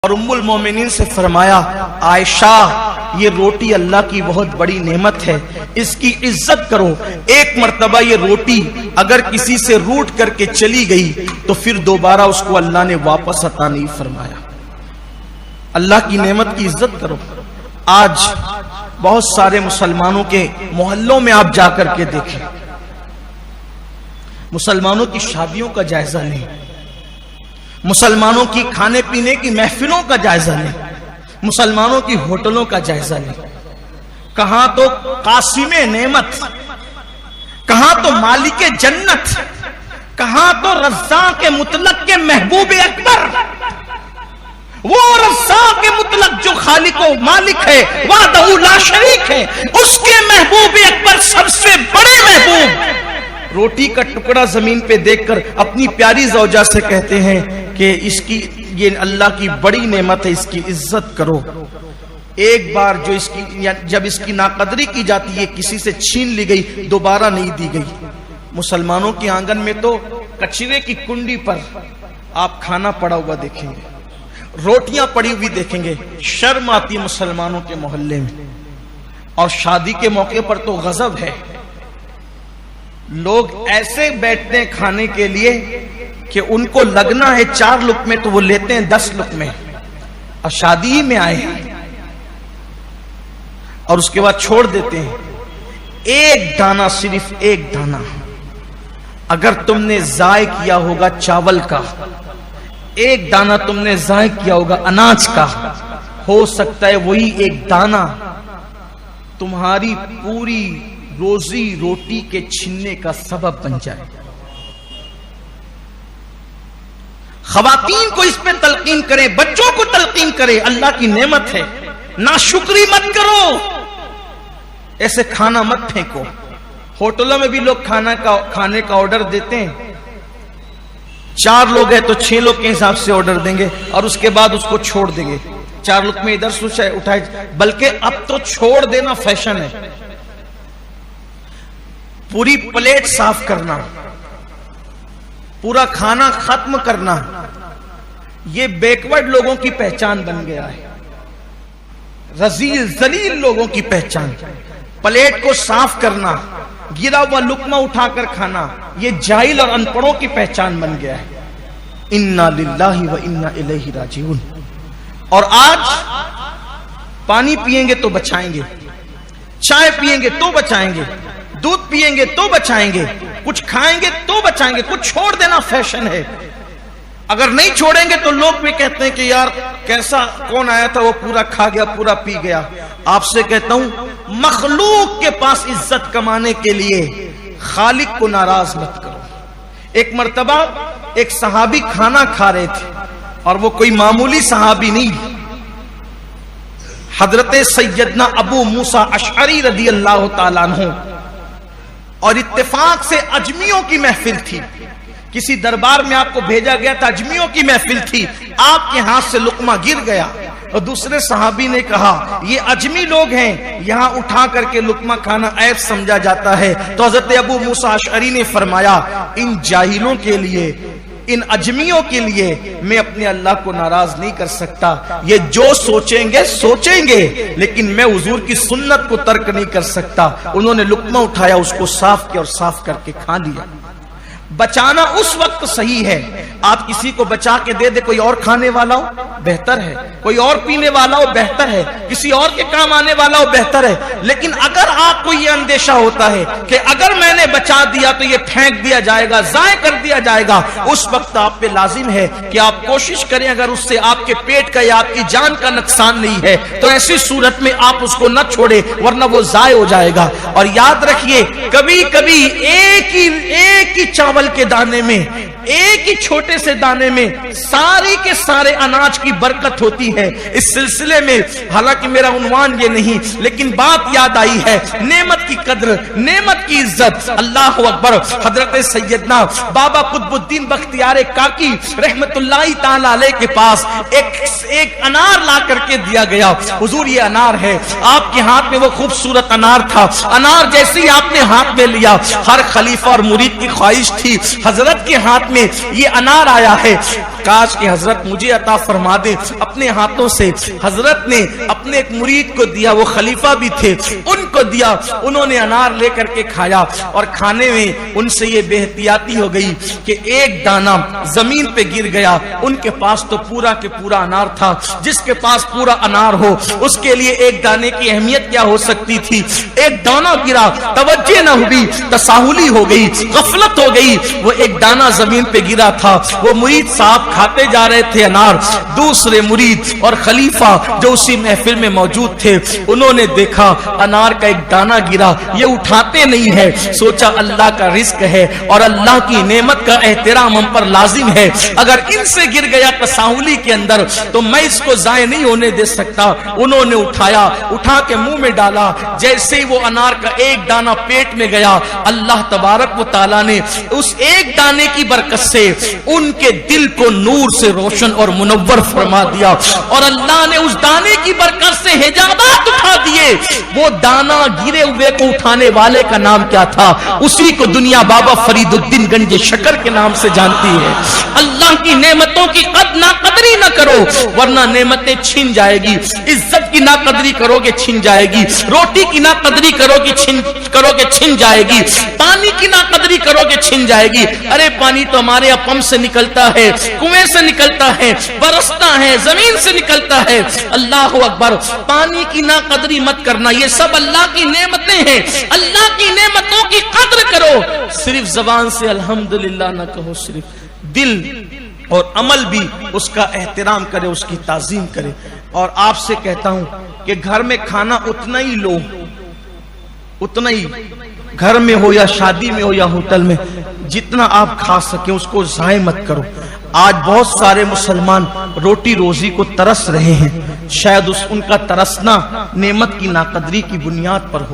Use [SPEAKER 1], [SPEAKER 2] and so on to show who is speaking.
[SPEAKER 1] और उम्मुल मोमिनीन से फरमाया, आयशा ये रोटी अल्लाह की बहुत बड़ी नेमत है, इसकी इज्जत करो। एक मर्तबा ये रोटी अगर किसी से रूठ करके चली गई तो फिर दोबारा उसको अल्लाह ने वापस अता नहीं फरमाया। अल्लाह की नेमत की इज्जत करो। आज बहुत सारे मुसलमानों के मोहल्लों में आप जाकर के देखें, मुसलमानों की शादियों का जायजा नहीं, मुसलमानों की खाने पीने की महफिलों का जायजा नहीं, मुसलमानों की होटलों का जायजा नहीं। कहां तो कासिमे नेमत, कहां तो मालिके जन्नत, कहां तो रज़्ज़ाक़ मुतलक के महबूब अकबर, वो रज़्ज़ाक़ मुतलक जो खालिक व मालिक है, वहदहू ला शरीक है, उसके महबूब अकबर सबसे बड़े महबूब रोटी का टुकड़ा जमीन पे देखकर अपनी प्यारी ज़ौजा से कहते हैं कि इसकी ये अल्लाह की बड़ी नेमत है, इसकी इज्जत करो। एक बार जो इसकी जब इसकी नाकदरी की जाती है, किसी से छीन ली गई, दोबारा नहीं दी गई। मुसलमानों के आंगन में तो कचरे की कुंडी पर आप खाना पड़ा हुआ देखेंगे, रोटियां पड़ी हुई देखेंगे। शर्म आती है मुसलमानों के मोहल्ले में। और शादी के मौके पर तो गजब है, लोग ऐसे बैठते हैं खाने के लिए कि उनको लगना है 4 लुक़मे तो वो लेते हैं 10 लुक़मे, और शादी ही में आए हैं और उसके बाद छोड़ देते हैं। एक दाना, सिर्फ एक दाना अगर तुमने ज़ाय किया होगा चावल का, एक दाना तुमने ज़ाय किया होगा अनाज का, हो सकता है वही एक दाना तुम्हारी पूरी रोजी रोटी के छीनने का सबब बन जाए। खवातीन को इस पे तलकीन करें, बच्चों को तलकीन करें, अल्लाह की नेमत है, नाशुक्री मत करो, ऐसे खाना मत फेंको। होटलों में भी लोग खाने का ऑर्डर देते हैं, 4 लोग हैं तो 6 लोग के हिसाब से ऑर्डर देंगे और उसके बाद उसको छोड़ देंगे। 4 लोग में इधर से उठाए, बल्कि अब तो छोड़ देना फैशन है। पूरी प्लेट साफ करना, पूरा खाना खत्म करना, ये बैकवर्ड लोगों की पहचान बन गया है, रजील जलील लोगों की पहचान। प्लेट को साफ करना, गिरा हुआ लुकमा उठाकर खाना, ये जाहिल और अनपढ़ों की पहचान बन गया है। इन्ना लिल्लाहि व इन्ना इलैहि राजिऊन। और आज पानी पिएंगे तो बचाएंगे, चाय पिएंगे तो बचाएंगे, दूध पिएंगे तो बचाएंगे, कुछ खाएंगे तो बचाएंगे, कुछ छोड़ देना फैशन है। अगर नहीं छोड़ेंगे तो लोग भी कहते हैं कि यार कैसा, कौन आया था वो पूरा खा गया, पूरा पी गया। आपसे कहता हूं, मखलूक के पास इज्जत कमाने के लिए खालिक को नाराज मत करो। एक मर्तबा एक सहाबी खाना खा रहे थे और वो कोई मामूली सहाबी नहीं, हजरत सैयदना अबू मूसा अशअरी रदी अल्लाह तआला अन्हु। और इत्तेफाक से अजमियों की महफिल थी, किसी दरबार में आपको भेजा गया था, अजमियों की महफिल थी, आपके हाथ से लुकमा गिर गया और दूसरे सहाबी ने कहा ये अजमी लोग हैं, यहां उठा करके लुकमा खाना ऐब समझा जाता है। तो हजरत अबू मूसा अशअरी ने फरमाया, इन जाहिलों के लिए, इन अजमियों के लिए मैं अपने अल्लाह को नाराज नहीं कर सकता। ये जो सोचेंगे सोचेंगे, लेकिन मैं हुजूर की सुन्नत को तर्क नहीं कर सकता। उन्होंने लुकमा उठाया, उसको साफ किया और साफ करके खा लिया। बचाना उस वक्त सही है, आप किसी को बचा के दे दे, कोई और खाने वाला हो बेहतर है, कोई और पीने वाला हो बेहतर है, किसी और के काम आने वाला हो बेहतर है। लेकिन अगर आपको ये अंदेशा होता है कि अगर मैंने बचा दिया तो ये फेंक दिया जाएगा, जाय कर दिया जाएगा, उस वक्त आप पे लाजिम है कि आप कोशिश करें, अगर उससे आपके पेट का या आपकी जान का नुकसान नहीं है तो ऐसी सूरत में आप उसको न छोड़े, वरना वो जाय हो जाएगा। और याद रखिए, कभी कभी एक ही चावल के दाने में, एक ही छोटे से दाने में सारे के सारे अनाज की बरकत होती है। इस सिलसिले में हालांकि मेरा उन्वान ये नहीं, लेकिन बात याद आई है, नेमत की कद्र, नेमत की इज्जत। अल्लाह अकबर। हजरत सैयदना बाबा कुतुबुद्दीन बख्तियार काकी रहमतुल्लाहि ताला अलैह के पास एक अनार ला करके दिया गया। हुजूर ये अनार है, आपके हाथ में वो खूबसूरत अनार था। अनार जैसे ही आपने हाथ में लिया, हर खलीफा और मुरीद की ख्वाहिश थी हजरत के हाथ हाथ में ये अनार आया है, काश कि हजरत मुझे अता फरमा दे। अपने हाथों से हजरत ने अपने एक मुरीद को दिया, वो खलीफा भी थे, उनको दिया। उन्होंने अनार लेकर के खाया और खाने में उनसे ये बेहतियाती हो गई कि एक दाना जमीन पे गिर गया। उनके पास तो पूरा के पूरा अनार था। जिसके पास पूरा अनार हो उसके लिए एक दाने की अहमियत क्या हो सकती थी। एक दाना गिरा, तवज्जो न हुई, तसाहुली हो गई, गफलत हो गई। वो एक दाना जमीन पे गिरा था। वो मुरीद साहब खाते जा रहे थे अनार। दूसरे मुरीद और खलीफा जो उसी महफिल में मौजूद थे, उन्होंने देखा अनार का एक दाना गिरा, ये उठाते नहीं है। सोचा अल्लाह का रिस्क है और अल्लाह की नेमत का एहतराम हम पर लाजिम है। अगर इनसे गिर गया तसाहुली के अंदर तो मैं इसको जाय नहीं होने दे सकता। उन्होंने उठाया, उठा के मुंह में डाला। जैसे ही वो अनार का एक दाना पेट में गया, अल्लाह तबारक व तआला ने उस एक दाने की बरकत से उनके दिल को नूर से रोशन और मुनव्वर फरमा दिया। और अल्लाह ने उस दाने की बरकत से हिजाबात उठा दिए। वो दाना गिरे हुए को उठाने वाले का नाम क्या था? उसी को दुनिया बाबा फरीदुद्दीन गंज शकर के नाम से जानती है। अल्लाह की नेमतों की नाकदरी न करो वरना नेमतें छीन जाएगी। इज्जत की नाकदरी करोगे छीन जाएगी। रोटी की नाकदरी करोगे छीन जाएगी। पानी की नाकदरी करोगे छीन जाएगी। अरे पानी तो हमारे यहाँ पंप से निकलता है, कुएं से निकलता है, बरसता है, जमीन से निकलता है। अल्लाह अकबर। पानी की नाकदरी मत करना, ये सब अल्लाह की नेमतें हैं। अल्लाह की नेमतों की कद्र करो। सिर्फ जबान से अल्हम्दुलिल्लाह न कहो, सिर्फ दिल और अमल भी उसका एहतराम करे, उसकी ताजीम करे। और आपसे कहता हूं कि घर में खाना उतना ही लो, उतना ही, घर में हो या शादी में हो या होटल में, जितना आप खा सके उसको ज़ाय मत करो। आज बहुत सारे मुसलमान रोटी रोजी को तरस रहे हैं, शायद उनका तरसना नेमत की नाकदरी की बुनियाद पर हो।